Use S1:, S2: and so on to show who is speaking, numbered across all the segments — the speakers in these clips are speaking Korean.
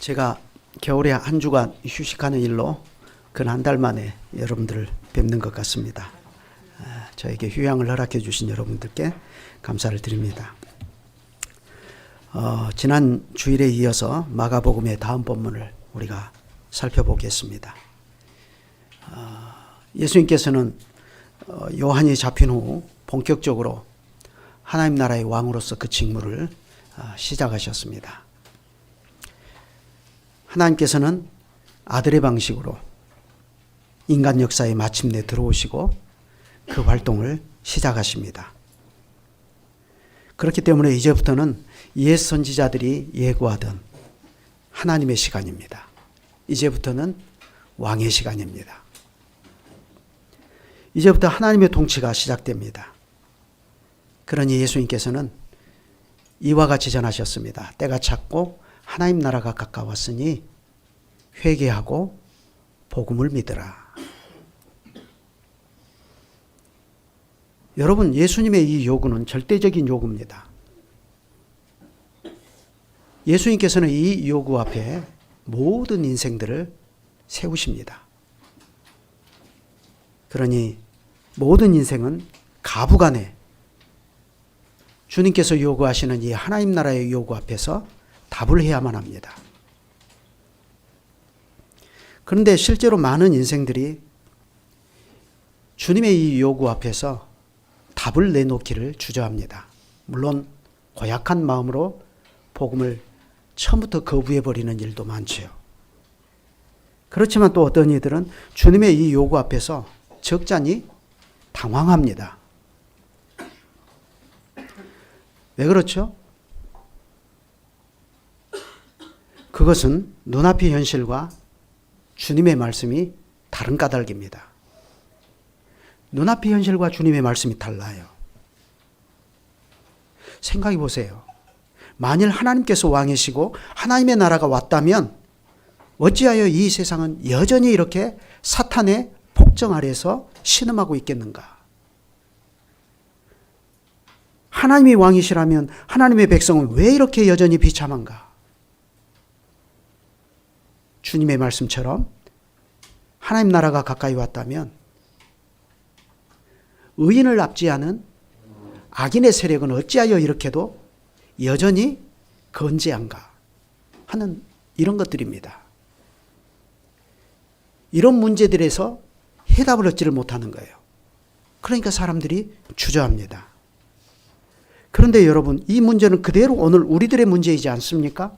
S1: 제가 겨울에 한 주간 휴식하는 일로 근 한 달 만에 여러분들을 뵙는 것 같습니다. 저에게 휴양을 허락해 주신 여러분들께 감사를 드립니다. 지난 주일에 이어서 마가복음의 다음 본문을 우리가 살펴보겠습니다. 예수님께서는 요한이 잡힌 후 본격적으로 하나님 나라의 왕으로서 그 직무를 시작하셨습니다. 하나님께서는 아들의 방식으로 인간 역사에 마침내 들어오시고 그 활동을 시작하십니다. 그렇기 때문에 이제부터는 옛 선지자들이 예고하던 하나님의 시간입니다. 이제부터는 왕의 시간입니다. 이제부터 하나님의 통치가 시작됩니다. 그러니 예수님께서는 이와 같이 전하셨습니다. 때가 찼고 하나님 나라가 가까웠으니 회개하고 복음을 믿으라. 여러분, 예수님의 이 요구는 절대적인 요구입니다. 예수님께서는 이 요구 앞에 모든 인생들을 세우십니다. 그러니 모든 인생은 가부간에 주님께서 요구하시는 이 하나님 나라의 요구 앞에서 답을 해야만 합니다. 그런데 실제로 많은 인생들이 주님의 이 요구 앞에서 답을 내놓기를 주저합니다. 물론 고약한 마음으로 복음을 처음부터 거부해버리는 일도 많죠. 그렇지만 또 어떤 이들은 주님의 이 요구 앞에서 적잖이 당황합니다. 왜 그렇죠? 그것은 눈앞의 현실과 주님의 말씀이 다른 까닭입니다. 눈앞의 현실과 주님의 말씀이 달라요. 생각해 보세요. 만일 하나님께서 왕이시고 하나님의 나라가 왔다면 어찌하여 이 세상은 여전히 이렇게 사탄의 폭정 아래서 신음하고 있겠는가? 하나님이 왕이시라면 하나님의 백성은 왜 이렇게 여전히 비참한가? 주님의 말씀처럼 하나님 나라가 가까이 왔다면 의인을 압제하는 악인의 세력은 어찌하여 이렇게도 여전히 건재한가 하는 이런 것들입니다. 이런 문제들에서 해답을 얻지를 못하는 거예요. 그러니까 사람들이 주저합니다. 그런데 여러분, 이 문제는 그대로 오늘 우리들의 문제이지 않습니까?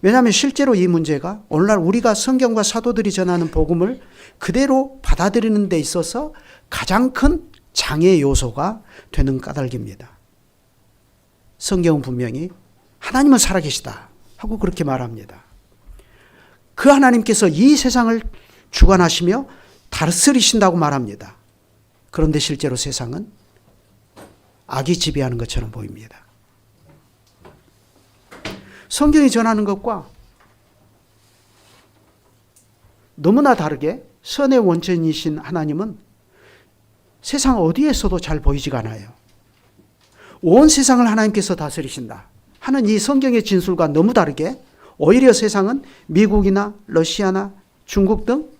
S1: 왜냐하면 실제로 이 문제가 오늘날 우리가 성경과 사도들이 전하는 복음을 그대로 받아들이는 데 있어서 가장 큰 장애 요소가 되는 까닭입니다. 성경은 분명히 하나님은 살아계시다 하고 그렇게 말합니다. 그 하나님께서 이 세상을 주관하시며 다스리신다고 말합니다. 그런데 실제로 세상은 악이 지배하는 것처럼 보입니다. 성경이 전하는 것과 너무나 다르게 선의 원천이신 하나님은 세상 어디에서도 잘 보이지가 않아요. 온 세상을 하나님께서 다스리신다 하는 이 성경의 진술과 너무 다르게 오히려 세상은 미국이나 러시아나 중국 등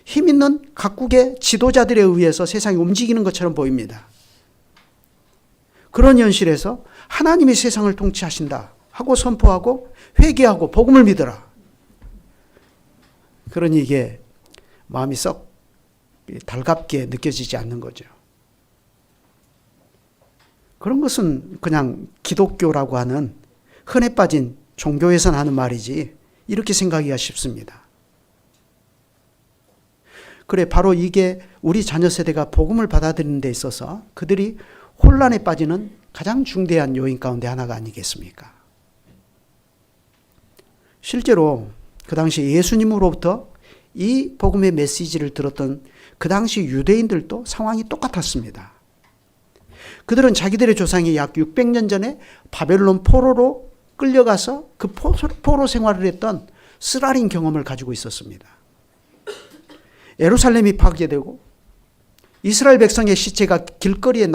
S1: 힘 있는 각국의 지도자들에 의해서 세상이 움직이는 것처럼 보입니다. 그런 현실에서 하나님이 세상을 통치하신다 하고 선포하고 회개하고 복음을 믿어라. 그러니 이게 마음이 썩 달갑게 느껴지지 않는 거죠. 그런 것은 그냥 기독교라고 하는 흔해 빠진 종교에서는 하는 말이지 이렇게 생각하기가 쉽습니다. 그래, 바로 이게 우리 자녀 세대가 복음을 받아들이는 데 있어서 그들이 혼란에 빠지는 가장 중대한 요인 가운데 하나가 아니겠습니까? 실제로 그 당시 예수님으로부터 이 복음의 메시지를 들었던 그 당시 유대인들도 상황이 똑같았습니다. 그들은 자기들의 조상이 약 600년 전에 바벨론 포로로 끌려가서 그 포로 생활을 했던 쓰라린 경험을 가지고 있었습니다. 예루살렘이 파괴되고 이스라엘 백성의 시체가 길거리에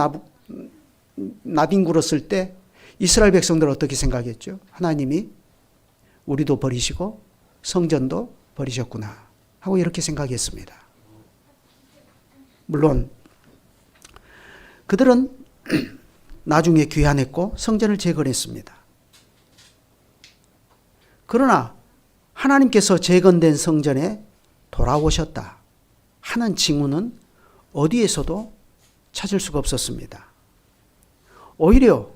S1: 나뒹굴었을 때 이스라엘 백성들은 어떻게 생각했죠? 하나님이 우리도 버리시고 성전도 버리셨구나 하고 이렇게 생각했습니다. 물론 그들은 나중에 귀환했고 성전을 재건했습니다. 그러나 하나님께서 재건된 성전에 돌아오셨다 하는 징후는 어디에서도 찾을 수가 없었습니다. 오히려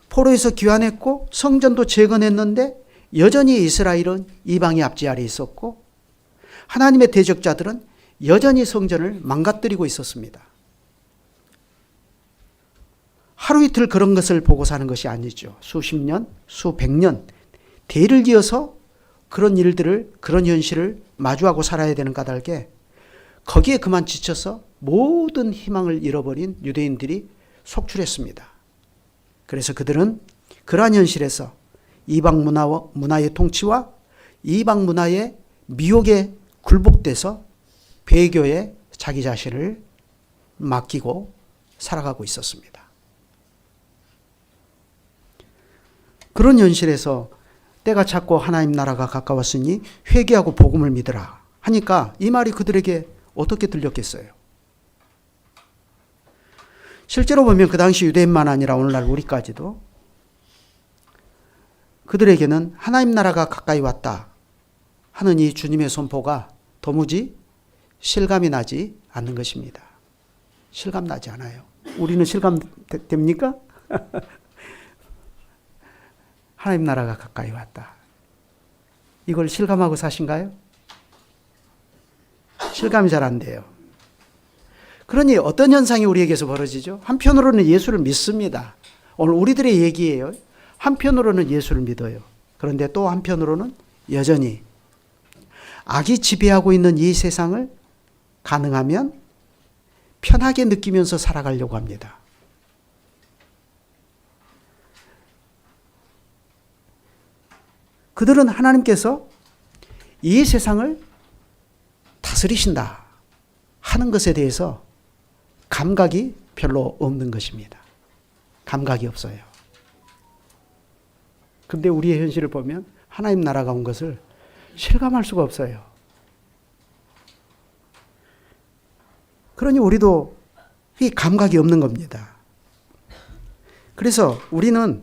S1: 포로에서 귀환했고 성전도 재건했는데 여전히 이스라엘은 이방의 압제 아래 있었고 하나님의 대적자들은 여전히 성전을 망가뜨리고 있었습니다. 하루 이틀 그런 것을 보고 사는 것이 아니죠. 수십 년, 수백 년 대를 이어서 그런 일들을, 그런 현실을 마주하고 살아야 되는 까닭에 거기에 그만 지쳐서 모든 희망을 잃어버린 유대인들이 속출했습니다. 그래서 그들은 그러한 현실에서 이방 문화의 통치와 이방 문화의 미혹에 굴복돼서 배교에 자기 자신을 맡기고 살아가고 있었습니다. 그런 현실에서 때가 찼고 하나님 나라가 가까웠으니 회개하고 복음을 믿으라 하니까 이 말이 그들에게 어떻게 들렸겠어요? 실제로 보면 그 당시 유대인만 아니라 오늘날 우리까지도 그들에게는 하나님 나라가 가까이 왔다 하는 이 주님의 선포가 도무지 실감이 나지 않는 것입니다. 실감 나지 않아요. 우리는 실감 됩니까? 하나님 나라가 가까이 왔다. 이걸 실감하고 사신가요? 실감이 잘 안 돼요. 그러니 어떤 현상이 우리에게서 벌어지죠? 한편으로는 예수를 믿습니다. 오늘 우리들의 얘기예요. 한편으로는 예수를 믿어요. 그런데 또 한편으로는 여전히 악이 지배하고 있는 이 세상을 가능하면 편하게 느끼면서 살아가려고 합니다. 그들은 하나님께서 이 세상을 다스리신다 하는 것에 대해서 감각이 별로 없는 것입니다. 감각이 없어요. 그런데 우리의 현실을 보면 하나님 나라가 온 것을 실감할 수가 없어요. 그러니 우리도 이 감각이 없는 겁니다. 그래서 우리는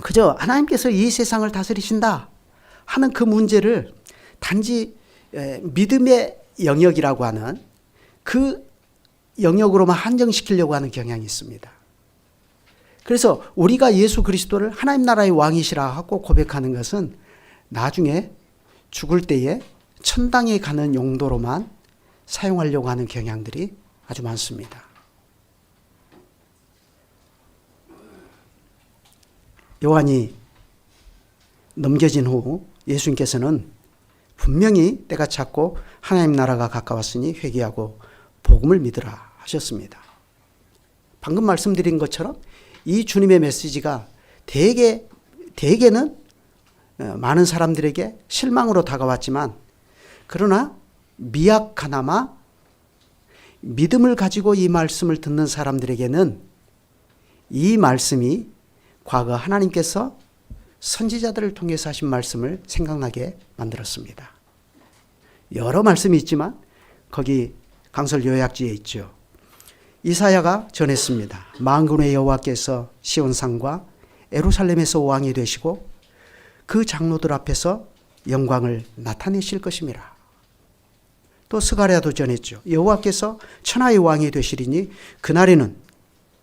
S1: 그저 하나님께서 이 세상을 다스리신다 하는 그 문제를 단지 믿음의 영역이라고 하는 그 영역으로만 한정시키려고 하는 경향이 있습니다. 그래서 우리가 예수 그리스도를 하나님 나라의 왕이시라 하고 고백하는 것은 나중에 죽을 때에 천당에 가는 용도로만 사용하려고 하는 경향들이 아주 많습니다. 요한이 넘겨진 후 예수님께서는 분명히 때가 찼고 하나님 나라가 가까웠으니 회개하고 복음을 믿으라 하셨습니다. 방금 말씀드린 것처럼 이 주님의 메시지가 대개는 많은 사람들에게 실망으로 다가왔지만 그러나 미약하나마 믿음을 가지고 이 말씀을 듣는 사람들에게는 이 말씀이 과거 하나님께서 선지자들을 통해서 하신 말씀을 생각나게 만들었습니다. 여러 말씀이 있지만 거기 강설 요약지에 있죠. 이사야가 전했습니다. 만군의 여호와께서 시온산과 예루살렘에서 왕이 되시고 그 장로들 앞에서 영광을 나타내실 것임이라. 또 스가랴도 전했죠. 여호와께서 천하의 왕이 되시리니 그날에는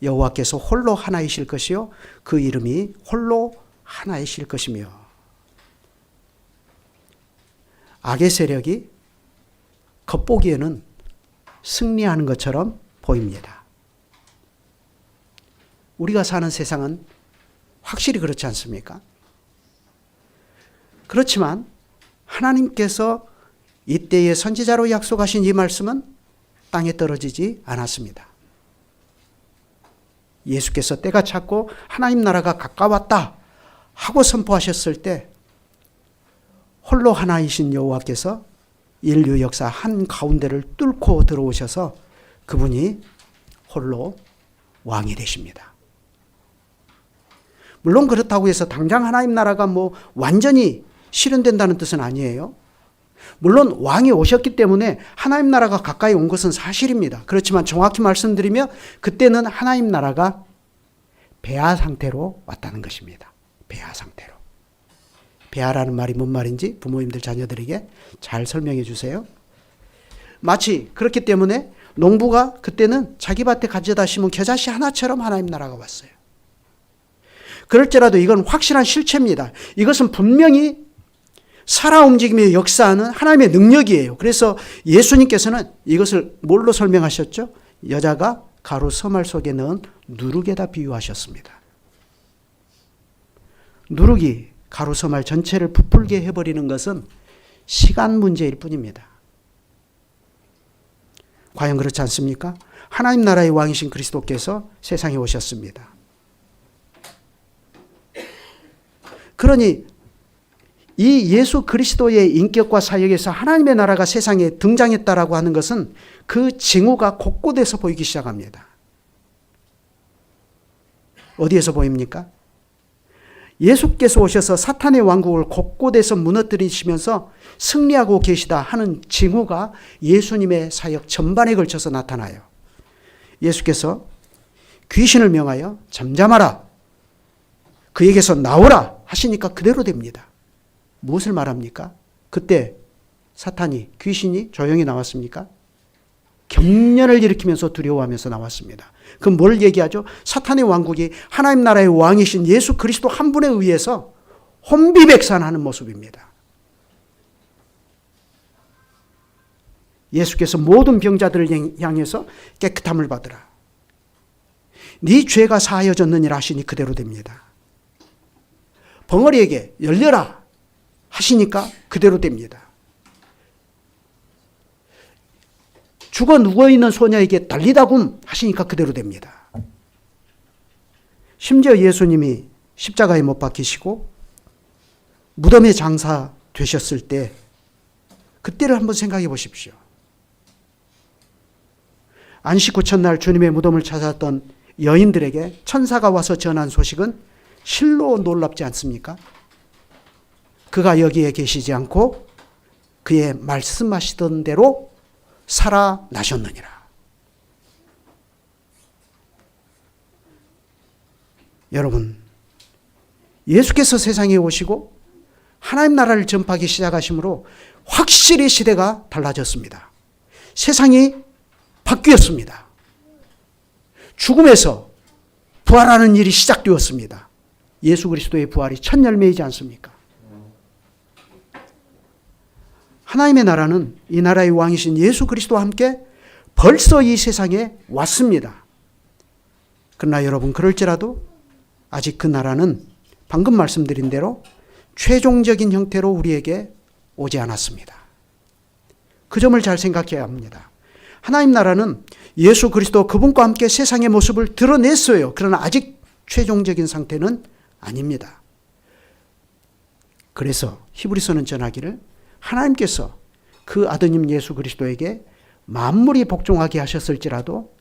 S1: 여호와께서 홀로 하나이실 것이요 그 이름이 홀로 하나이실 것이며. 악의 세력이 겉보기에는 승리하는 것처럼 보입니다. 우리가 사는 세상은 확실히 그렇지 않습니까? 그렇지만 하나님께서 이때의 선지자로 약속하신 이 말씀은 땅에 떨어지지 않았습니다. 예수께서 때가 찼고 하나님 나라가 가까웠다 하고 선포하셨을 때 홀로 하나이신 여호와께서 인류 역사 한가운데를 뚫고 들어오셔서 그분이 홀로 왕이 되십니다. 물론 그렇다고 해서 당장 하나님 나라가 완전히 실현된다는 뜻은 아니에요. 물론 왕이 오셨기 때문에 하나님 나라가 가까이 온 것은 사실입니다. 그렇지만 정확히 말씀드리면 그때는 하나님 나라가 배아 상태로 왔다는 것입니다. 배아 상태로. 배아라는 말이 뭔 말인지 부모님들 자녀들에게 잘 설명해 주세요. 마치 그렇기 때문에 농부가 그때는 자기 밭에 가져다 심은 겨자씨 하나처럼 하나님 나라가 왔어요. 그럴지라도 이건 확실한 실체입니다. 이것은 분명히 살아 움직이며 역사하는 하나님의 능력이에요. 그래서 예수님께서는 이것을 뭘로 설명하셨죠? 여자가 가루 서말 속에 넣은 누룩에다 비유하셨습니다. 누룩이 가루 서말 전체를 부풀게 해버리는 것은 시간 문제일 뿐입니다. 과연 그렇지 않습니까? 하나님 나라의 왕이신 그리스도께서 세상에 오셨습니다. 그러니 이 예수 그리스도의 인격과 사역에서 하나님의 나라가 세상에 등장했다라고 하는 것은 그 징후가 곳곳에서 보이기 시작합니다. 어디에서 보입니까? 예수께서 오셔서 사탄의 왕국을 곳곳에서 무너뜨리시면서 승리하고 계시다 하는 징후가 예수님의 사역 전반에 걸쳐서 나타나요. 예수께서 귀신을 명하여 잠잠하라, 그에게서 나오라 하시니까 그대로 됩니다. 무엇을 말합니까? 그때 사탄이, 귀신이 조용히 나왔습니까? 경련을 일으키면서 두려워하면서 나왔습니다. 그럼 뭘 얘기하죠? 사탄의 왕국이 하나님 나라의 왕이신 예수 그리스도 한 분에 의해서 혼비백산하는 모습입니다. 예수께서 모든 병자들을 향해서 깨끗함을 받으라, 네 죄가 사하여졌느니라 하시니 그대로 됩니다. 벙어리에게 열려라 하시니까 그대로 됩니다. 죽어 누워있는 소녀에게 달리다굼 하시니까 그대로 됩니다. 심지어 예수님이 십자가에 못 박히시고 무덤에 장사 되셨을 때 그때를 한번 생각해 보십시오. 안식 후 첫날 주님의 무덤을 찾았던 여인들에게 천사가 와서 전한 소식은 실로 놀랍지 않습니까? 그가 여기에 계시지 않고 그의 말씀하시던 대로 살아나셨느니라. 여러분, 예수께서 세상에 오시고 하나님 나라를 전파하기 시작하심으로 확실히 시대가 달라졌습니다. 세상이 바뀌었습니다. 죽음에서 부활하는 일이 시작되었습니다. 예수 그리스도의 부활이 첫 열매이지 않습니까? 하나님의 나라는 이 나라의 왕이신 예수 그리스도와 함께 벌써 이 세상에 왔습니다. 그러나 여러분, 그럴지라도 아직 그 나라는 방금 말씀드린 대로 최종적인 형태로 우리에게 오지 않았습니다. 그 점을 잘 생각해야 합니다. 하나님 나라는 예수 그리스도 그분과 함께 세상의 모습을 드러냈어요. 그러나 아직 최종적인 상태는 아닙니다. 그래서 히브리서는 전하기를 하나님께서 그 아드님 예수 그리스도에게 만물이 복종하게 하셨을지라도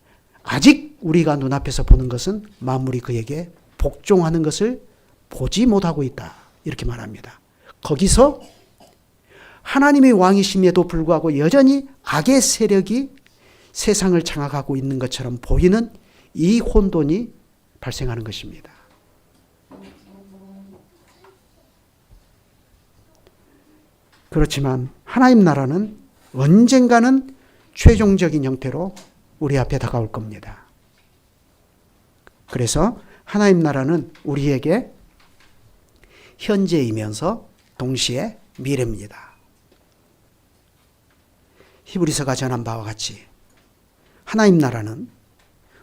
S1: 아직 우리가 눈앞에서 보는 것은 만물이 그에게 복종하는 것을 보지 못하고 있다, 이렇게 말합니다. 거기서 하나님의 왕이심에도 불구하고 여전히 악의 세력이 세상을 장악하고 있는 것처럼 보이는 이 혼돈이 발생하는 것입니다. 그렇지만 하나님 나라는 언젠가는 최종적인 형태로 우리 앞에 다가올 겁니다. 그래서 하나님 나라는 우리에게 현재이면서 동시에 미래입니다. 히브리서가 전한 바와 같이 하나님 나라는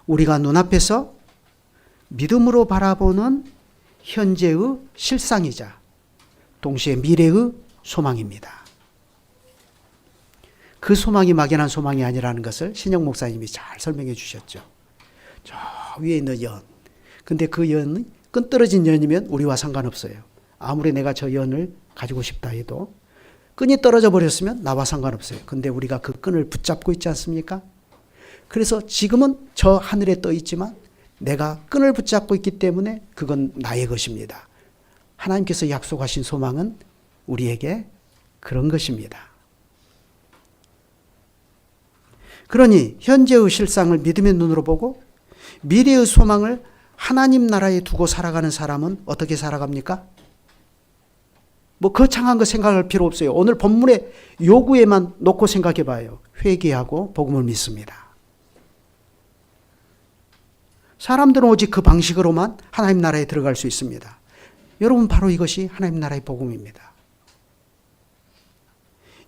S1: 우리가 눈앞에서 믿음으로 바라보는 현재의 실상이자 동시에 미래의 소망입니다. 그 소망이 막연한 소망이 아니라는 것을 신영 목사님이 잘 설명해 주셨죠. 저 위에 있는 연. 근데 그 연이 끈 떨어진 연이면 우리와 상관없어요. 아무리 내가 저 연을 가지고 싶다 해도 끈이 떨어져 버렸으면 나와 상관없어요. 근데 우리가 그 끈을 붙잡고 있지 않습니까? 그래서 지금은 저 하늘에 떠 있지만 내가 끈을 붙잡고 있기 때문에 그건 나의 것입니다. 하나님께서 약속하신 소망은 우리에게 그런 것입니다. 그러니 현재의 실상을 믿음의 눈으로 보고 미래의 소망을 하나님 나라에 두고 살아가는 사람은 어떻게 살아갑니까? 뭐 거창한 거 생각할 필요 없어요. 오늘 본문의 요구에만 놓고 생각해 봐요. 회개하고 복음을 믿습니다. 사람들은 오직 그 방식으로만 하나님 나라에 들어갈 수 있습니다. 여러분, 바로 이것이 하나님 나라의 복음입니다.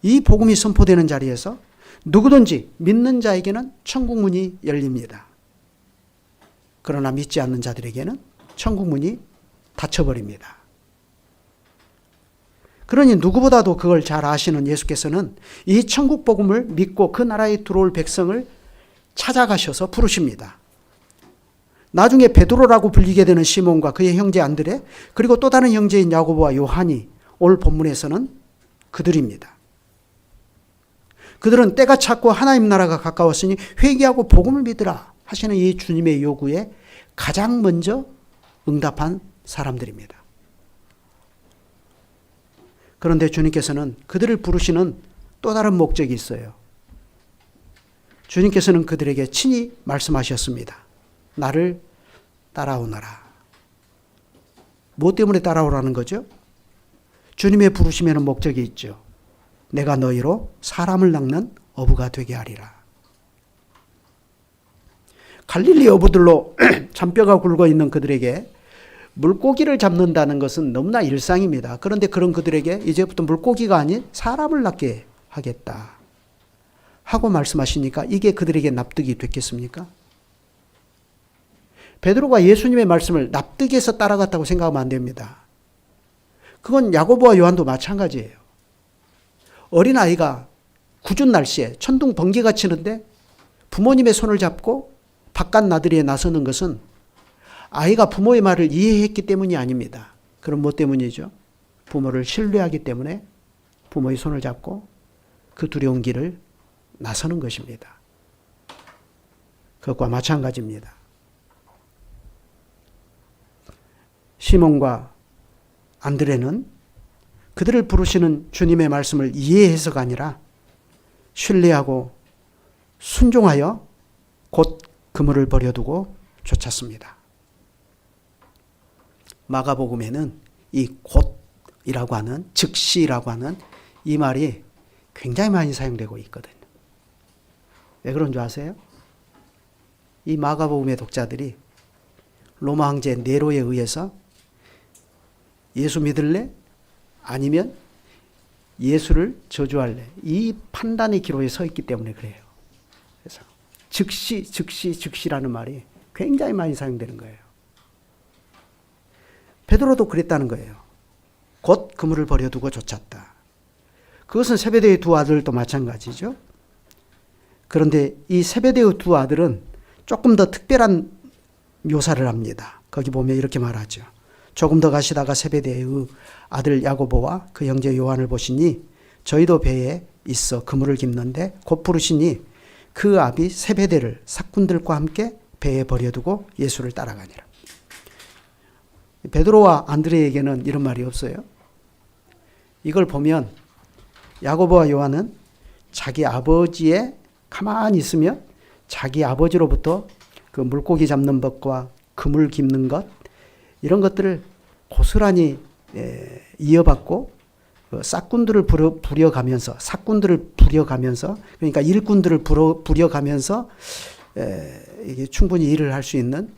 S1: 이 복음이 선포되는 자리에서 누구든지 믿는 자에게는 천국 문이 열립니다. 그러나 믿지 않는 자들에게는 천국 문이 닫혀버립니다. 그러니 누구보다도 그걸 잘 아시는 예수께서는 이 천국 복음을 믿고 그 나라에 들어올 백성을 찾아가셔서 부르십니다. 나중에 베드로라고 불리게 되는 시몬과 그의 형제 안드레, 그리고 또 다른 형제인 야고보와 요한이 오늘 본문에서는 그들입니다. 그들은 때가 찼고 하나님 나라가 가까웠으니 회개하고 복음을 믿으라 하시는 이 주님의 요구에 가장 먼저 응답한 사람들입니다. 그런데 주님께서는 그들을 부르시는 또 다른 목적이 있어요. 주님께서는 그들에게 친히 말씀하셨습니다. 나를 따라오너라. 무엇 때문에 따라오라는 거죠? 주님의 부르심에는 목적이 있죠. 내가 너희로 사람을 낚는 어부가 되게 하리라. 갈릴리 어부들로 잔뼈가 굵어 있는 그들에게 물고기를 잡는다는 것은 너무나 일상입니다. 그런데 그런 그들에게 이제부터 물고기가 아닌 사람을 낚게 하겠다 하고 말씀하시니까 이게 그들에게 납득이 됐겠습니까? 베드로가 예수님의 말씀을 납득해서 따라갔다고 생각하면 안 됩니다. 그건 야고보와 요한도 마찬가지예요. 어린아이가 궂은 날씨에 천둥 번개가 치는데 부모님의 손을 잡고 바깥 나들이에 나서는 것은 아이가 부모의 말을 이해했기 때문이 아닙니다. 그럼 뭐 때문이죠? 부모를 신뢰하기 때문에 부모의 손을 잡고 그 두려운 길을 나서는 것입니다. 그것과 마찬가지입니다. 시몬과 안드레는 그들을 부르시는 주님의 말씀을 이해해서가 아니라 신뢰하고 순종하여 곧 그물을 버려두고 쫓았습니다. 마가복음에는 이 곧이라고 하는, 즉시라고 하는 이 말이 굉장히 많이 사용되고 있거든요. 왜 그런 줄 아세요? 이 마가복음의 독자들이 로마 황제 네로에 의해서 예수 믿을래? 아니면 예수를 저주할래? 이 판단의 기로에 서 있기 때문에 그래요. 그래서 즉시라는 말이 굉장히 많이 사용되는 거예요. 베드로도 그랬다는 거예요. 곧 그물을 버려두고 쫓았다. 그것은 세베대의 두 아들도 마찬가지죠. 그런데 이 세베대의 두 아들은 조금 더 특별한 묘사를 합니다. 거기 보면 이렇게 말하죠. 조금 더 가시다가 세베대의 아들 야고보와 그 형제 요한을 보시니 저희도 배에 있어 그물을 깁는데 곧 부르시니 그 아비 세베대를 사꾼들과 함께 배에 버려두고 예수를 따라가니라. 베드로와 안드레에게는 이런 말이 없어요. 이걸 보면 야고보와 요한은 자기 아버지에 가만히 있으면 자기 아버지로부터 그 물고기 잡는 법과 그물 깁는 것 이런 것들을 고스란히 이어받고 싹꾼들을 부려가면서 사꾼들을 부려가면서 그러니까 일꾼들을 부려가면서 이게 충분히 일을 할 수 있는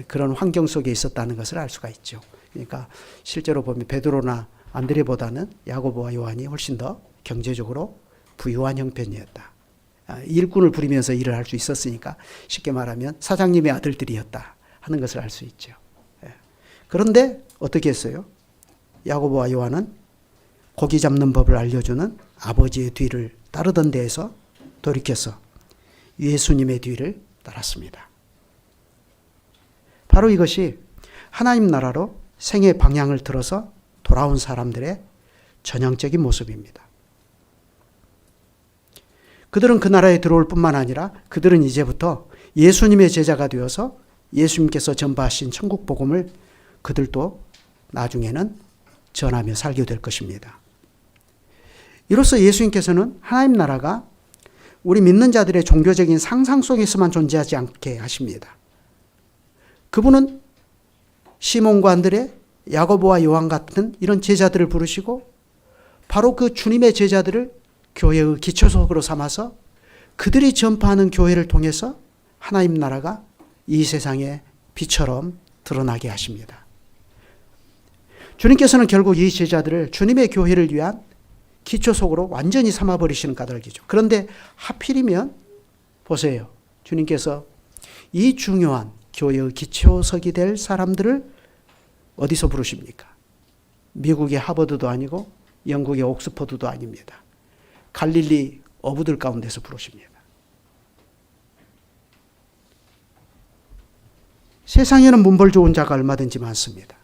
S1: 그런 환경 속에 있었다는 것을 알 수가 있죠. 그러니까 실제로 보면 베드로나 안드레보다는 야고보와 요한이 훨씬 더 경제적으로 부유한 형편이었다. 일꾼을 부리면서 일을 할 수 있었으니까 쉽게 말하면 사장님의 아들들이었다 하는 것을 알 수 있죠. 그런데 어떻게 했어요? 야고보와 요한은 고기 잡는 법을 알려주는 아버지의 뒤를 따르던 데에서 돌이켜서 예수님의 뒤를 따랐습니다. 바로 이것이 하나님 나라로 생의 방향을 들어서 돌아온 사람들의 전형적인 모습입니다. 그들은 그 나라에 들어올 뿐만 아니라 그들은 이제부터 예수님의 제자가 되어서 예수님께서 전파하신 천국 복음을 그들도 나중에는 전하며 살게 될 것입니다. 이로써 예수님께서는 하나님 나라가 우리 믿는 자들의 종교적인 상상 속에서만 존재하지 않게 하십니다. 그분은 시몬과 안드레, 야고보와 요한 같은 이런 제자들을 부르시고 바로 그 주님의 제자들을 교회의 기초석으로 삼아서 그들이 전파하는 교회를 통해서 하나님 나라가 이 세상에 빛처럼 드러나게 하십니다. 주님께서는 결국 이 제자들을 주님의 교회를 위한 기초석으로 완전히 삼아버리시는 까닭이죠. 그런데 하필이면 보세요. 주님께서 이 중요한 교회의 기초석이 될 사람들을 어디서 부르십니까? 미국의 하버드도 아니고 영국의 옥스퍼드도 아닙니다. 갈릴리 어부들 가운데서 부르십니다. 세상에는 문벌 좋은 자가 얼마든지 많습니다.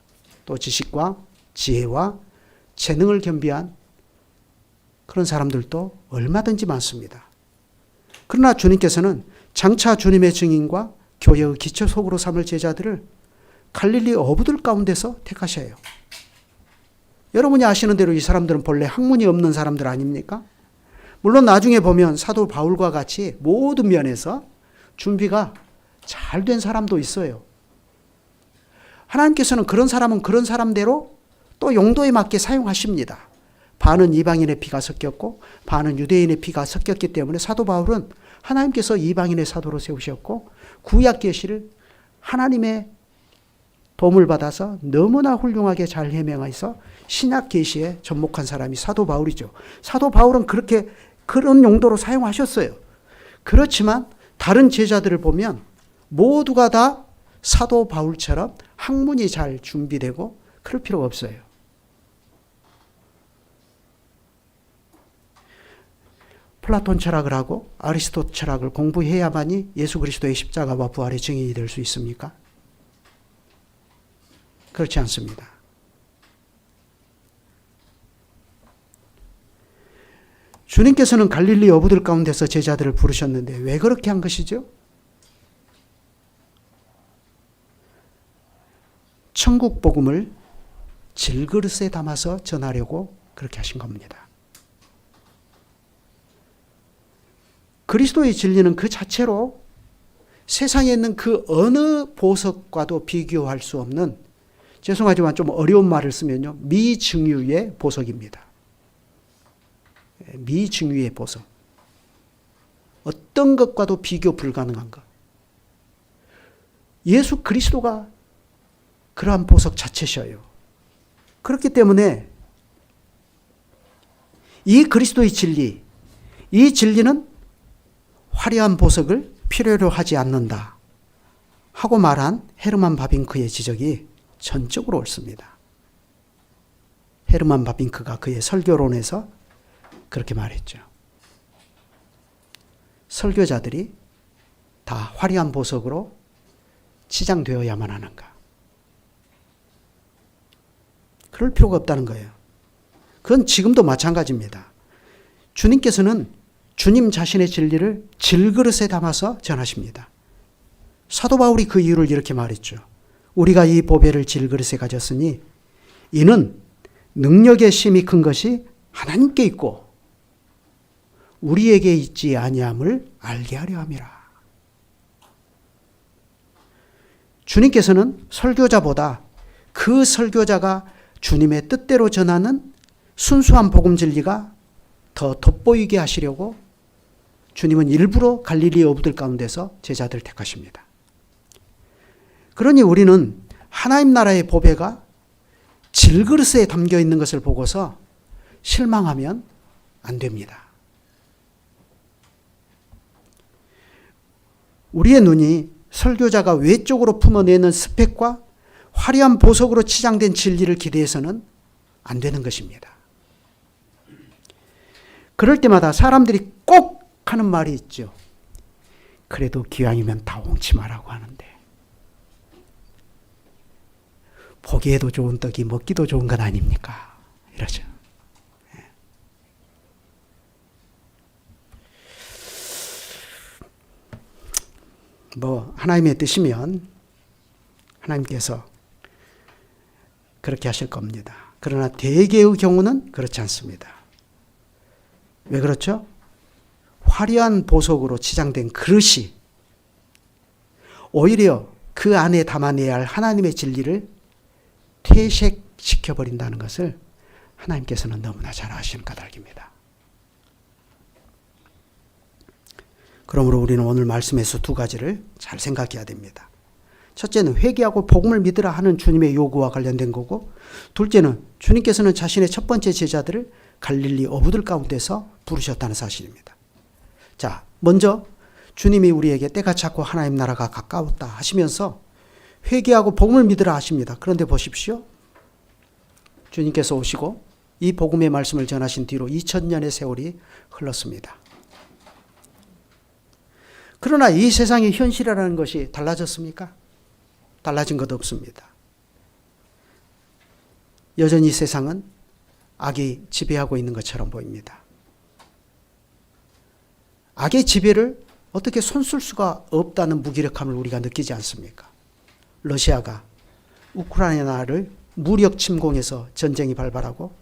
S1: 또 지식과 지혜와 재능을 겸비한 그런 사람들도 얼마든지 많습니다. 그러나 주님께서는 장차 주님의 증인과 교회의 기초석으로 삼을 제자들을 갈릴리 어부들 가운데서 택하셔요. 여러분이 아시는 대로 이 사람들은 본래 학문이 없는 사람들 아닙니까? 물론 나중에 보면 사도 바울과 같이 모든 면에서 준비가 잘 된 사람도 있어요. 하나님께서는 그런 사람은 그런 사람대로 또 용도에 맞게 사용하십니다. 반은 이방인의 피가 섞였고 반은 유대인의 피가 섞였기 때문에 사도 바울은 하나님께서 이방인의 사도로 세우셨고 구약 계시를 하나님의 도움을 받아서 너무나 훌륭하게 잘 해명해서 신약 계시에 접목한 사람이 사도 바울이죠. 사도 바울은 그런 용도로 사용하셨어요. 그렇지만 다른 제자들을 보면 모두가 다 사도 바울처럼 학문이 잘 준비되고 그럴 필요가 없어요. 플라톤 철학을 하고 아리스토 철학을 공부해야만이 예수 그리스도의 십자가와 부활의 증인이 될 수 있습니까? 그렇지 않습니다. 주님께서는 갈릴리 어부들 가운데서 제자들을 부르셨는데 왜 그렇게 한 것이죠? 천국 복음을 질그릇에 담아서 전하려고 그렇게 하신 겁니다. 그리스도의 진리는 그 자체로 세상에 있는 그 어느 보석과도 비교할 수 없는, 죄송하지만 좀 어려운 말을 쓰면요, 미증유의 보석입니다. 미증유의 보석. 어떤 것과도 비교 불가능한 것. 예수 그리스도가 그러한 보석 자체셔요. 그렇기 때문에 이 그리스도의 진리, 이 진리는 화려한 보석을 필요로 하지 않는다 하고 말한 헤르만 바빙크의 지적이 전적으로 옳습니다. 헤르만 바빙크가 그의 설교론에서 그렇게 말했죠. 설교자들이 다 화려한 보석으로 치장되어야만 하는가? 그럴 필요가 없다는 거예요. 그건 지금도 마찬가지입니다. 주님께서는 주님 자신의 진리를 질그릇에 담아서 전하십니다. 사도 바울이 그 이유를 이렇게 말했죠. 우리가 이 보배를 질그릇에 가졌으니 이는 능력의 심이 큰 것이 하나님께 있고 우리에게 있지 아니함을 알게 하려 함이라. 주님께서는 설교자보다 그 설교자가 주님의 뜻대로 전하는 순수한 복음 진리가 더 돋보이게 하시려고 주님은 일부러 갈릴리 어부들 가운데서 제자들을 택하십니다. 그러니 우리는 하나님 나라의 보배가 질그릇에 담겨 있는 것을 보고서 실망하면 안 됩니다. 우리의 눈이 설교자가 외적으로 품어내는 스펙과 화려한 보석으로 치장된 진리를 기대해서는 안 되는 것입니다. 그럴 때마다 사람들이 꼭 하는 말이 있죠. 그래도 기왕이면 다 옹치 마라고 하는데 보기에도 좋은 떡이 먹기도 좋은 건 아닙니까? 이러죠. 하나님의 뜻이면 하나님께서 그렇게 하실 겁니다. 그러나 대개의 경우는 그렇지 않습니다. 왜 그렇죠? 화려한 보석으로 치장된 그릇이 오히려 그 안에 담아내야 할 하나님의 진리를 퇴색시켜버린다는 것을 하나님께서는 너무나 잘 아시는 까닭입니다. 그러므로 우리는 오늘 말씀에서 두 가지를 잘 생각해야 됩니다. 첫째는 회개하고 복음을 믿으라 하는 주님의 요구와 관련된 거고, 둘째는 주님께서는 자신의 첫 번째 제자들을 갈릴리 어부들 가운데서 부르셨다는 사실입니다. 자, 먼저 주님이 우리에게 때가 찼고 하나님 나라가 가까웠다 하시면서 회개하고 복음을 믿으라 하십니다. 그런데 보십시오. 주님께서 오시고 이 복음의 말씀을 전하신 뒤로 2000년의 세월이 흘렀습니다. 그러나 이 세상의 현실이라는 것이 달라졌습니까? 달라진 것 없습니다. 여전히 세상은 악이 지배하고 있는 것처럼 보입니다. 악의 지배를 어떻게 손쓸 수가 없다는 무기력함을 우리가 느끼지 않습니까? 러시아가 우크라이나를 무력 침공해서 전쟁이 발발하고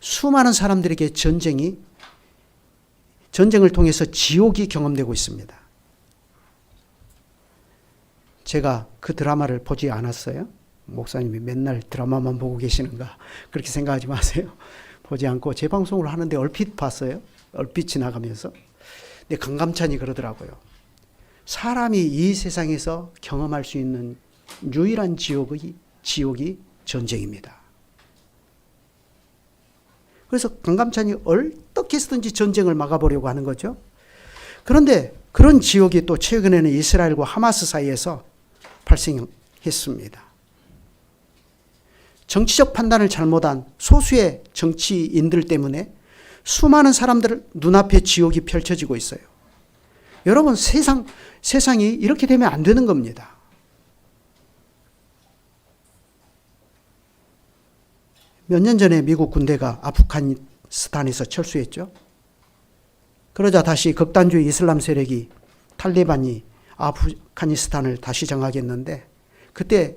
S1: 수많은 사람들에게 전쟁을 통해서 지옥이 경험되고 있습니다. 제가 그 드라마를 보지 않았어요. 목사님이 맨날 드라마만 보고 계시는가 그렇게 생각하지 마세요. 보지 않고 재방송을 하는데 얼핏 봤어요. 얼핏 지나가면서. 근데 강감찬이 그러더라고요. 사람이 이 세상에서 경험할 수 있는 유일한 지옥이 전쟁입니다. 그래서 강감찬이 어떻게 해서든지 전쟁을 막아보려고 하는 거죠. 그런데 그런 지옥이 또 최근에는 이스라엘과 하마스 사이에서 발생했습니다. 정치적 판단을 잘못한 소수의 정치인들 때문에 수많은 사람들 눈앞에 지옥이 펼쳐지고 있어요. 여러분, 세상이 이렇게 되면 안 되는 겁니다. 몇 년 전에 미국 군대가 아프가니스탄에서 철수했죠. 그러자 다시 극단주의 이슬람 세력이 탈레반이 아프가니스탄을 다시 장악했는데, 그때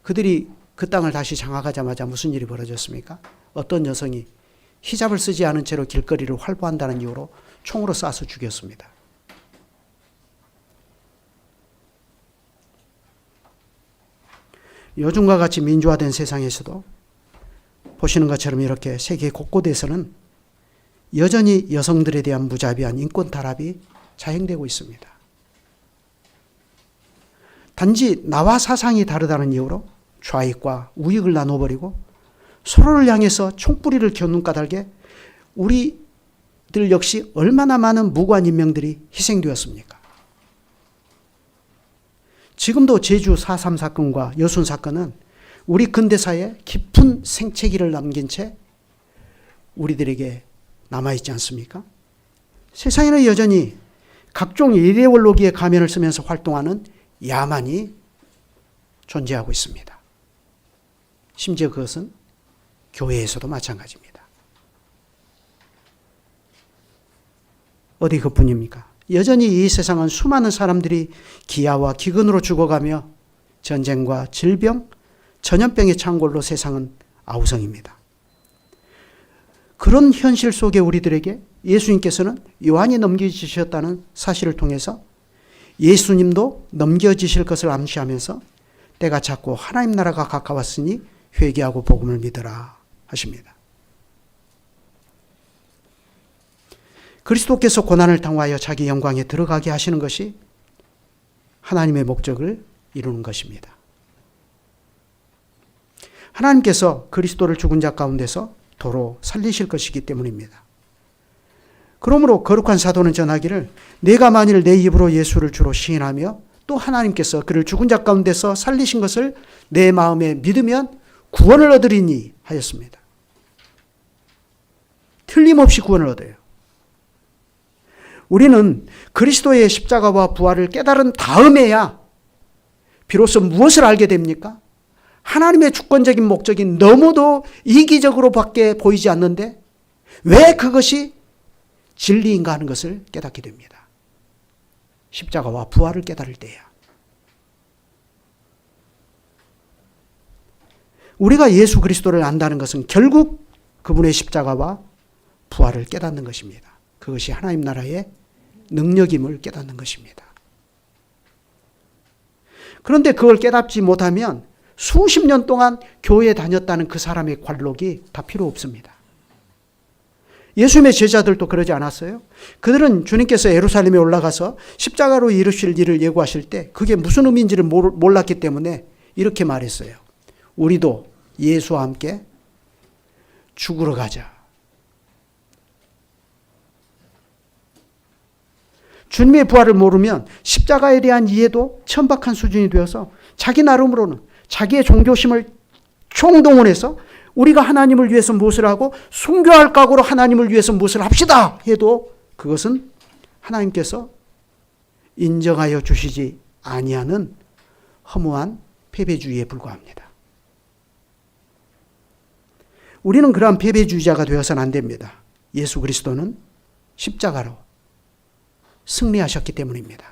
S1: 그들이 그 땅을 다시 장악하자마자 무슨 일이 벌어졌습니까? 어떤 여성이 히잡을 쓰지 않은 채로 길거리를 활보한다는 이유로 총으로 쏴서 죽였습니다. 요즘과 같이 민주화된 세상에서도 보시는 것처럼 이렇게 세계 곳곳에서는 여전히 여성들에 대한 무자비한 인권 탄압이 자행되고 있습니다. 단지 나와 사상이 다르다는 이유로 좌익과 우익을 나눠버리고 서로를 향해서 총뿌리를 겨눈 까닭에 우리들 역시 얼마나 많은 무고한 인명들이 희생되었습니까? 지금도 제주 4.3 사건과 여순 사건은 우리 근대사에 깊은 생채기를 남긴 채 우리들에게 남아있지 않습니까? 세상에는 여전히 각종 이데올로기의 가면을 쓰면서 활동하는 야만이 존재하고 있습니다. 심지어 그것은 교회에서도 마찬가지입니다. 어디 그뿐입니까? 여전히 이 세상은 수많은 사람들이 기아와 기근으로 죽어가며 전쟁과 질병, 전염병의 창궐로 세상은 아우성입니다. 그런 현실 속에 우리들에게 예수님께서는 요한이 넘겨주셨다는 사실을 통해서 예수님도 넘겨지실 것을 암시하면서 때가 찼고 하나님 나라가 가까웠으니 회개하고 복음을 믿으라 하십니다. 그리스도께서 고난을 당하여 자기 영광에 들어가게 하시는 것이 하나님의 목적을 이루는 것입니다. 하나님께서 그리스도를 죽은 자 가운데서 도로 살리실 것이기 때문입니다. 그러므로 거룩한 사도는 전하기를 내가 만일 내 입으로 예수를 주로 시인하며 또 하나님께서 그를 죽은 자 가운데서 살리신 것을 내 마음에 믿으면 구원을 얻으리니 하였습니다. 틀림없이 구원을 얻어요. 우리는 그리스도의 십자가와 부활을 깨달은 다음에야 비로소 무엇을 알게 됩니까? 하나님의 주권적인 목적이 너무도 이기적으로 밖에 보이지 않는데 왜 그것이 진리인가 하는 것을 깨닫게 됩니다. 십자가와 부활을 깨달을 때야. 우리가 예수 그리스도를 안다는 것은 결국 그분의 십자가와 부활을 깨닫는 것입니다. 그것이 하나님 나라의 능력임을 깨닫는 것입니다. 그런데 그걸 깨닫지 못하면 수십 년 동안 교회에 다녔다는 그 사람의 관록이 다 필요 없습니다. 예수님의 제자들도 그러지 않았어요? 그들은 주님께서 예루살렘에 올라가서 십자가로 이루실 일을 예고하실 때 그게 무슨 의미인지를 몰랐기 때문에 이렇게 말했어요. 우리도 예수와 함께 죽으러 가자. 주님의 부활을 모르면 십자가에 대한 이해도 천박한 수준이 되어서 자기 나름으로는 자기의 종교심을 총동원해서 우리가 하나님을 위해서 무엇을 하고 순교할 각오로 하나님을 위해서 무엇을 합시다 해도 그것은 하나님께서 인정하여 주시지 아니하는 허무한 패배주의에 불과합니다. 우리는 그러한 패배주의자가 되어서는 안 됩니다. 예수 그리스도는 십자가로 승리하셨기 때문입니다.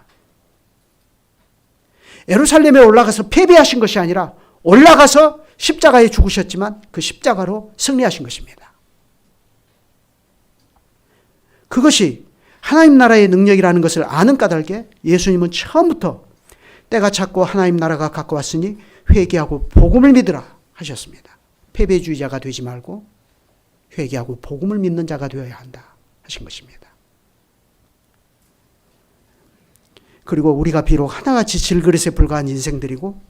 S1: 예루살렘에 올라가서 패배하신 것이 아니라 올라가서 십자가에 죽으셨지만 그 십자가로 승리하신 것입니다. 그것이 하나님 나라의 능력이라는 것을 아는 까닭에 예수님은 처음부터 때가 찼고 하나님 나라가 가까웠으니 회개하고 복음을 믿으라 하셨습니다. 패배주의자가 되지 말고 회개하고 복음을 믿는 자가 되어야 한다 하신 것입니다. 그리고 우리가 비록 하나같이 질그릇에 불과한 인생들이고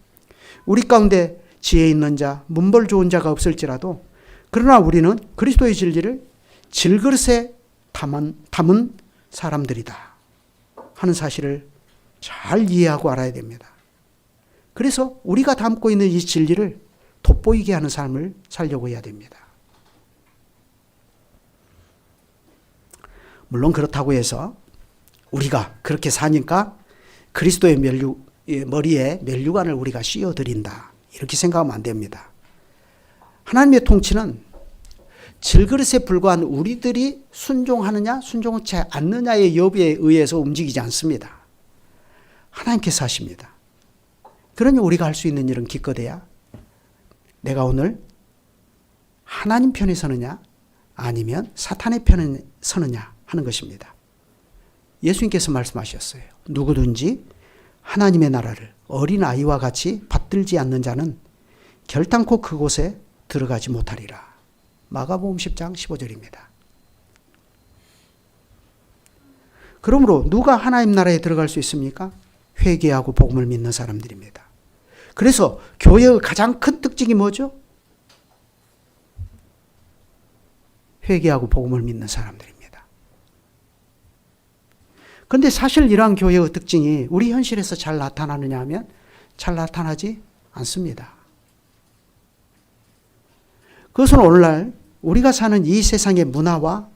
S1: 우리 가운데 지혜 있는 자, 문벌 좋은 자가 없을지라도 그러나 우리는 그리스도의 진리를 질그릇에 담은 사람들이다 하는 사실을 잘 이해하고 알아야 됩니다. 그래서 우리가 담고 있는 이 진리를 돋보이게 하는 삶을 살려고 해야 됩니다. 물론 그렇다고 해서 우리가 그렇게 사니까 그리스도의 머리에 면류관을 우리가 씌워드린다 이렇게 생각하면 안 됩니다. 하나님의 통치는 질그릇에 불과한 우리들이 순종하느냐 순종하지 않느냐의 여부에 의해서 움직이지 않습니다. 하나님께서 하십니다. 그러니 우리가 할 수 있는 일은 기껏해야 내가 오늘 하나님 편에 서느냐 아니면 사탄의 편에 서느냐 하는 것입니다. 예수님께서 말씀하셨어요. 누구든지 하나님의 나라를 어린아이와 같이 받들지 않는 자는 결단코 그곳에 들어가지 못하리라. 마가복음 10장 15절입니다. 그러므로 누가 하나님 나라에 들어갈 수 있습니까? 회개하고 복음을 믿는 사람들입니다. 그래서 교회의 가장 큰 특징이 뭐죠? 회개하고 복음을 믿는 사람들입니다. 그런데 사실 이러한 교회의 특징이 우리 현실에서 잘 나타나느냐 하면 잘 나타나지 않습니다. 그것은 오늘날 우리가 사는 이 세상의 문화와도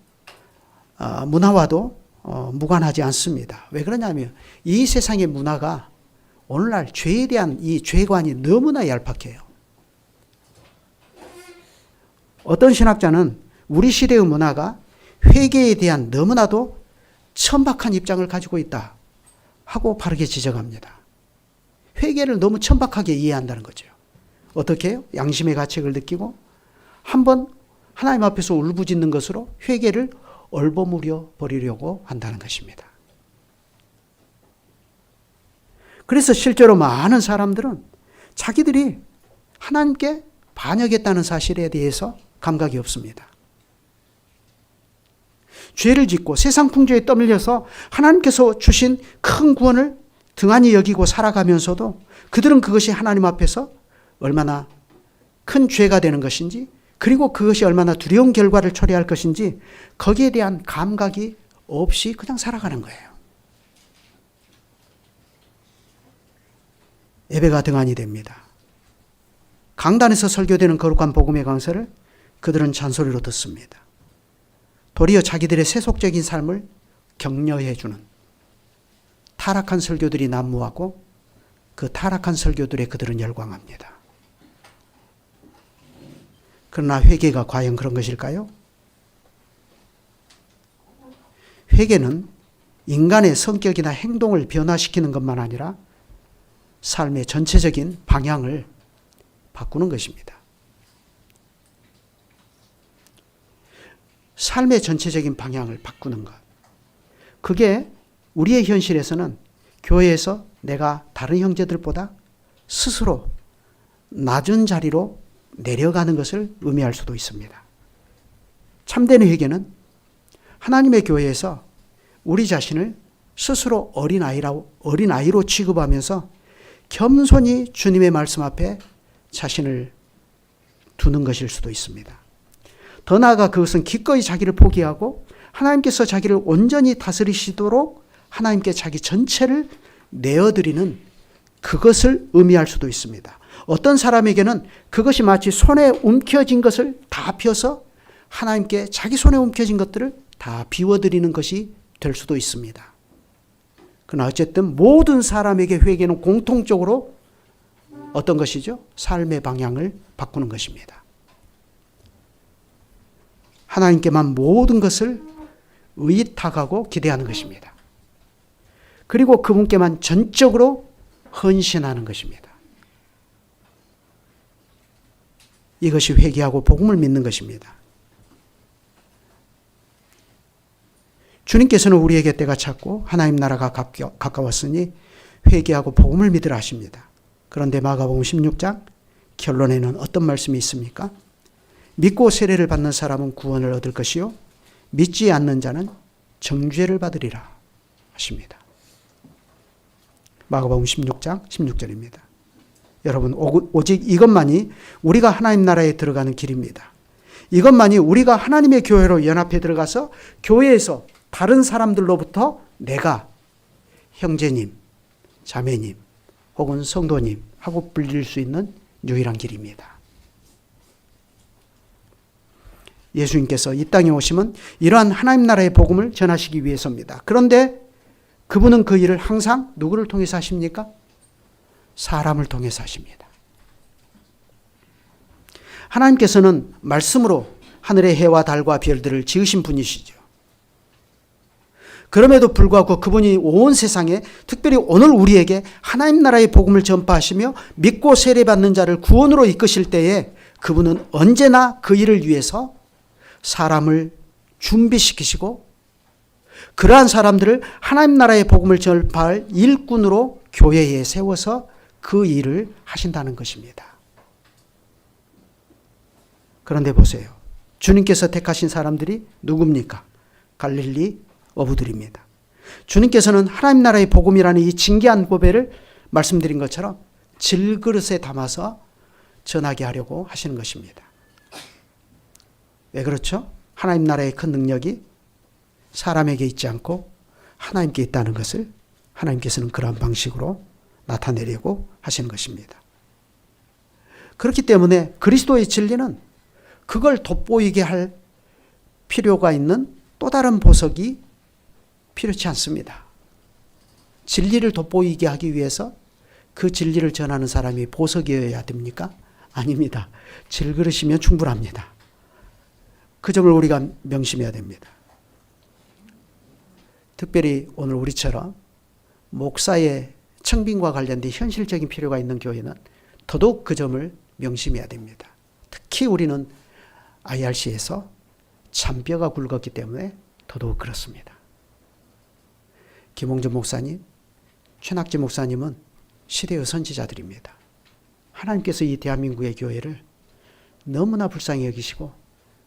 S1: 무관하지 않습니다. 왜 그러냐면 이 세상의 문화가 오늘날 죄에 대한 이 죄관이 너무나 얄팍해요. 어떤 신학자는 우리 시대의 문화가 회개에 대한 너무나도 천박한 입장을 가지고 있다 하고 바르게 지적합니다. 회개를 너무 천박하게 이해한다는 거죠. 어떻게 해요? 양심의 가책을 느끼고 한번 하나님 앞에서 울부짖는 것으로 회개를 얼버무려 버리려고 한다는 것입니다. 그래서 실제로 많은 사람들은 자기들이 하나님께 반역했다는 사실에 대해서 감각이 없습니다. 죄를 짓고 세상 풍조에 떠밀려서 하나님께서 주신 큰 구원을 등한히 여기고 살아가면서도 그들은 그것이 하나님 앞에서 얼마나 큰 죄가 되는 것인지 그리고 그것이 얼마나 두려운 결과를 초래할 것인지 거기에 대한 감각이 없이 그냥 살아가는 거예요. 예배가 등한히 됩니다. 강단에서 설교되는 거룩한 복음의 강서를 그들은 잔소리로 듣습니다. 도리어 자기들의 세속적인 삶을 격려해주는 타락한 설교들이 난무하고 그 타락한 설교들에 그들은 열광합니다. 그러나 회개가 과연 그런 것일까요? 회개는 인간의 성격이나 행동을 변화시키는 것만 아니라 삶의 전체적인 방향을 바꾸는 것입니다. 삶의 전체적인 방향을 바꾸는 것. 그게 우리의 현실에서는 교회에서 내가 다른 형제들보다 스스로 낮은 자리로 내려가는 것을 의미할 수도 있습니다. 참된 회개는 하나님의 교회에서 우리 자신을 스스로 어린아이로 취급하면서 겸손히 주님의 말씀 앞에 자신을 두는 것일 수도 있습니다. 더 나아가 그것은 기꺼이 자기를 포기하고 하나님께서 자기를 온전히 다스리시도록 하나님께 자기 전체를 내어드리는 그것을 의미할 수도 있습니다. 어떤 사람에게는 그것이 마치 손에 움켜진 것을 다 펴서 하나님께 자기 손에 움켜진 것들을 다 비워드리는 것이 될 수도 있습니다. 그러나 어쨌든 모든 사람에게 회개는 공통적으로 어떤 것이죠? 삶의 방향을 바꾸는 것입니다. 하나님께만 모든 것을 의탁하고 기대하는 것입니다. 그리고 그분께만 전적으로 헌신하는 것입니다. 이것이 회개하고 복음을 믿는 것입니다. 주님께서는 우리에게 때가 찼고 하나님 나라가 가까웠으니 회개하고 복음을 믿으라 하십니다. 그런데 마가복음 16장 결론에는 어떤 말씀이 있습니까? 믿고 세례를 받는 사람은 구원을 얻을 것이요 믿지 않는 자는 정죄를 받으리라 하십니다. 마가복음 16장 16절입니다. 여러분, 오직 이것만이 우리가 하나님 나라에 들어가는 길입니다. 이것만이 우리가 하나님의 교회로 연합해 들어가서 교회에서 다른 사람들로부터 내가 형제님, 자매님 혹은 성도님 하고 불릴 수 있는 유일한 길입니다. 예수님께서 이 땅에 오심은 이러한 하나님 나라의 복음을 전하시기 위해서입니다. 그런데 그분은 그 일을 항상 누구를 통해서 하십니까? 사람을 통해서 하십니다. 하나님께서는 말씀으로 하늘의 해와 달과 별들을 지으신 분이시죠. 그럼에도 불구하고 그분이 온 세상에 특별히 오늘 우리에게 하나님 나라의 복음을 전파하시며 믿고 세례받는 자를 구원으로 이끄실 때에 그분은 언제나 그 일을 위해서 사람을 준비시키시고 그러한 사람들을 하나님 나라의 복음을 전파할 일꾼으로 교회에 세워서 그 일을 하신다는 것입니다. 그런데 보세요. 주님께서 택하신 사람들이 누굽니까? 갈릴리 어부들입니다. 주님께서는 하나님 나라의 복음이라는 이 진귀한 보배를 말씀드린 것처럼 질그릇에 담아서 전하게 하려고 하시는 것입니다. 왜 그렇죠? 하나님 나라의 큰 능력이 사람에게 있지 않고 하나님께 있다는 것을 하나님께서는 그러한 방식으로 나타내려고 하시는 것입니다. 그렇기 때문에 그리스도의 진리는 그걸 돋보이게 할 필요가 있는 또 다른 보석이 필요치 않습니다. 진리를 돋보이게 하기 위해서 그 진리를 전하는 사람이 보석이어야 됩니까? 아닙니다. 질그릇이면 충분합니다. 그 점을 우리가 명심해야 됩니다. 특별히 오늘 우리처럼 목사의 청빙과 관련된 현실적인 필요가 있는 교회는 더더욱 그 점을 명심해야 됩니다. 특히 우리는 IRC에서 잔뼈가 굵었기 때문에 더더욱 그렇습니다. 김홍준 목사님, 최낙지 목사님은 시대의 선지자들입니다. 하나님께서 이 대한민국의 교회를 너무나 불쌍히 여기시고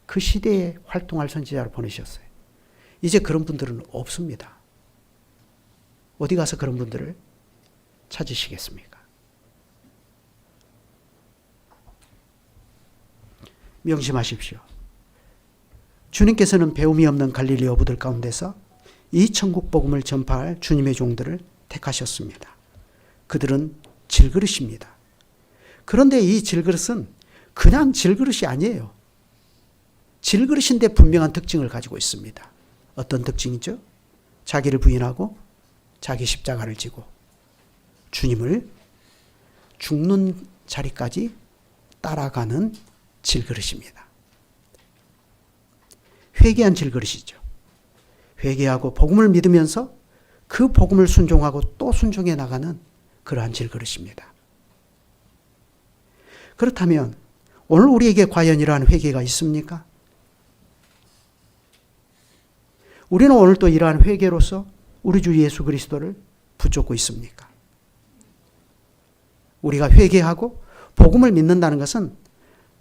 S1: 그 시대에 활동할 선지자를 보내셨어요. 이제 그런 분들은 없습니다. 어디 가서 그런 분들을 찾으시겠습니까? 명심하십시오. 주님께서는 배움이 없는 갈릴리 어부들 가운데서 이 천국 복음을 전파할 주님의 종들을 택하셨습니다. 그들은 질그릇입니다. 그런데 이 질그릇은 그냥 질그릇이 아니에요. 질그릇인데 분명한 특징을 가지고 있습니다. 어떤 특징이죠? 자기를 부인하고 자기 십자가를 지고 주님을 죽는 자리까지 따라가는 질그릇입니다. 회개한 질그릇이죠. 회개하고 복음을 믿으면서 그 복음을 순종하고 또 순종해 나가는 그러한 질그릇입니다. 그렇다면 오늘 우리에게 과연 이러한 회개가 있습니까? 우리는 오늘 또 이러한 회개로서 우리 주 예수 그리스도를 붙잡고 있습니까? 우리가 회개하고 복음을 믿는다는 것은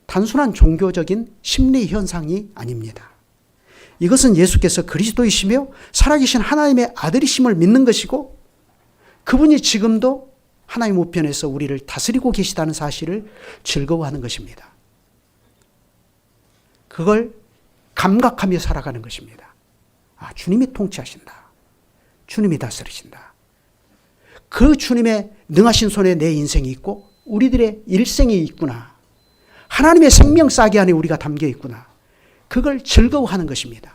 S1: 단순한 종교적인 심리 현상이 아닙니다. 이것은 예수께서 그리스도이시며 살아계신 하나님의 아들이심을 믿는 것이고 그분이 지금도 하나님 우편에서 우리를 다스리고 계시다는 사실을 즐거워하는 것입니다. 그걸 감각하며 살아가는 것입니다. 아, 주님이 통치하신다. 주님이 다스리신다. 그 주님의 능하신 손에 내 인생이 있고 우리들의 일생이 있구나. 하나님의 생명싸개 안에 우리가 담겨 있구나. 그걸 즐거워하는 것입니다.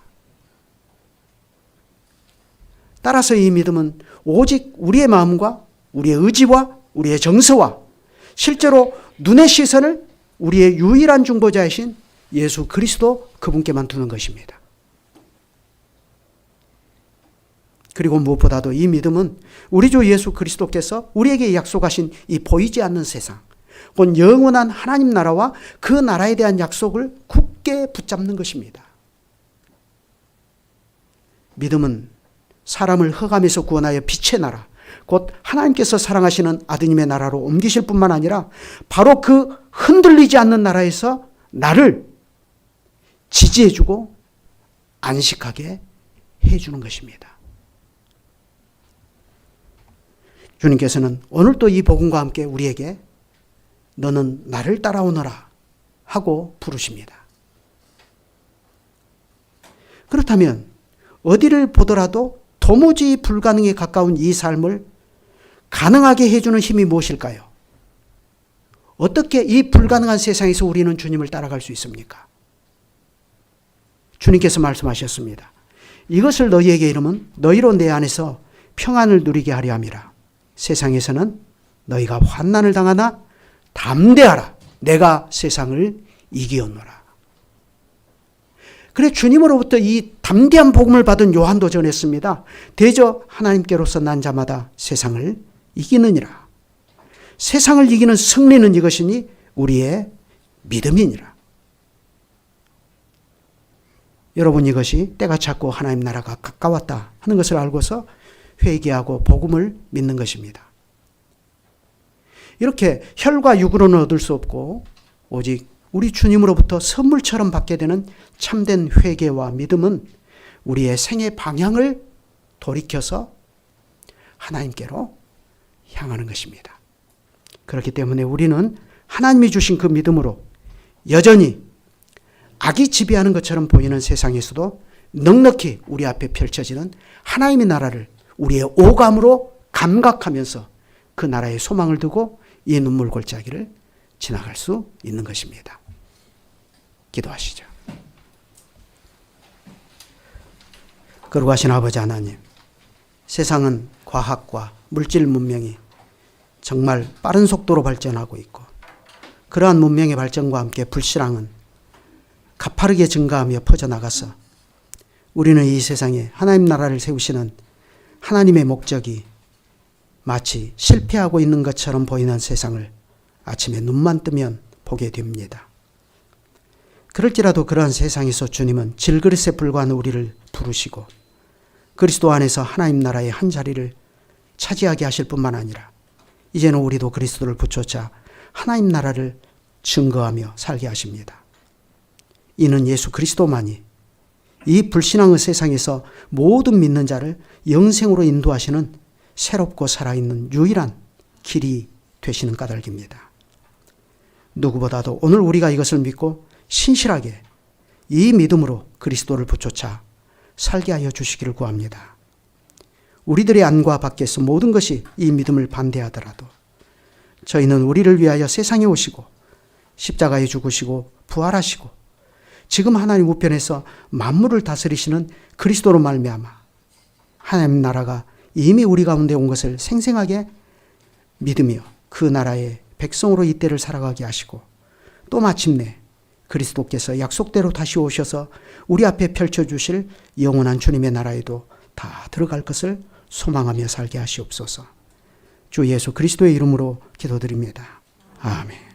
S1: 따라서 이 믿음은 오직 우리의 마음과 우리의 의지와 우리의 정서와 실제로 눈의 시선을 우리의 유일한 중보자이신 예수 그리스도 그분께만 두는 것입니다. 그리고 무엇보다도 이 믿음은 우리 주 예수 그리스도께서 우리에게 약속하신 이 보이지 않는 세상, 곧 영원한 하나님 나라와 그 나라에 대한 약속을 굳게 붙잡는 것입니다. 믿음은 사람을 흑암에서 구원하여 빛의 나라, 곧 하나님께서 사랑하시는 아드님의 나라로 옮기실 뿐만 아니라 바로 그 흔들리지 않는 나라에서 나를 지지해주고 안식하게 해주는 것입니다. 주님께서는 오늘 또 이 복음과 함께 우리에게 너는 나를 따라오너라 하고 부르십니다. 그렇다면 어디를 보더라도 도무지 불가능에 가까운 이 삶을 가능하게 해주는 힘이 무엇일까요? 어떻게 이 불가능한 세상에서 우리는 주님을 따라갈 수 있습니까? 주님께서 말씀하셨습니다. 이것을 너희에게 이르면 너희로 내 안에서 평안을 누리게 하려 함이라. 세상에서는 너희가 환난을 당하나 담대하라. 내가 세상을 이기었노라. 그래 주님으로부터 이 담대한 복음을 받은 요한도 전했습니다. 대저 하나님께로서 난 자마다 세상을 이기느니라. 세상을 이기는 승리는 이것이니 우리의 믿음이니라. 여러분 이것이 때가 찼고 하나님 나라가 가까웠다 하는 것을 알고서 회개하고 복음을 믿는 것입니다. 이렇게 혈과 육으로는 얻을 수 없고 오직 우리 주님으로부터 선물처럼 받게 되는 참된 회개와 믿음은 우리의 생의 방향을 돌이켜서 하나님께로 향하는 것입니다. 그렇기 때문에 우리는 하나님이 주신 그 믿음으로 여전히 악이 지배하는 것처럼 보이는 세상에서도 넉넉히 우리 앞에 펼쳐지는 하나님의 나라를 우리의 오감으로 감각하면서 그 나라에 소망을 두고 이 눈물 골짜기를 지나갈 수 있는 것입니다. 기도하시죠. 거룩하신 아버지 하나님, 세상은 과학과 물질 문명이 정말 빠른 속도로 발전하고 있고 그러한 문명의 발전과 함께 불신앙은 가파르게 증가하며 퍼져나가서 우리는 이 세상에 하나님 나라를 세우시는 하나님의 목적이 마치 실패하고 있는 것처럼 보이는 세상을 아침에 눈만 뜨면 보게 됩니다. 그럴지라도 그러한 세상에서 주님은 질그릇에 불과한 우리를 부르시고 그리스도 안에서 하나님 나라의 한 자리를 차지하게 하실 뿐만 아니라 이제는 우리도 그리스도를 붙잡아 하나님 나라를 증거하며 살게 하십니다. 이는 예수 그리스도만이 이 불신앙의 세상에서 모든 믿는 자를 영생으로 인도하시는 새롭고 살아있는 유일한 길이 되시는 까닭입니다. 누구보다도 오늘 우리가 이것을 믿고 신실하게 이 믿음으로 그리스도를 붙잡아 살게 하여 주시기를 구합니다. 우리들의 안과 밖에서 모든 것이 이 믿음을 반대하더라도 저희는 우리를 위하여 세상에 오시고 십자가에 죽으시고 부활하시고 지금 하나님 우편에서 만물을 다스리시는 그리스도로 말미암아 하나님 나라가 이미 우리 가운데 온 것을 생생하게 믿으며 그 나라의 백성으로 이 때를 살아가게 하시고 또 마침내 그리스도께서 약속대로 다시 오셔서 우리 앞에 펼쳐주실 영원한 주님의 나라에도 다 들어갈 것을 소망하며 살게 하시옵소서. 주 예수 그리스도의 이름으로 기도드립니다. 아멘.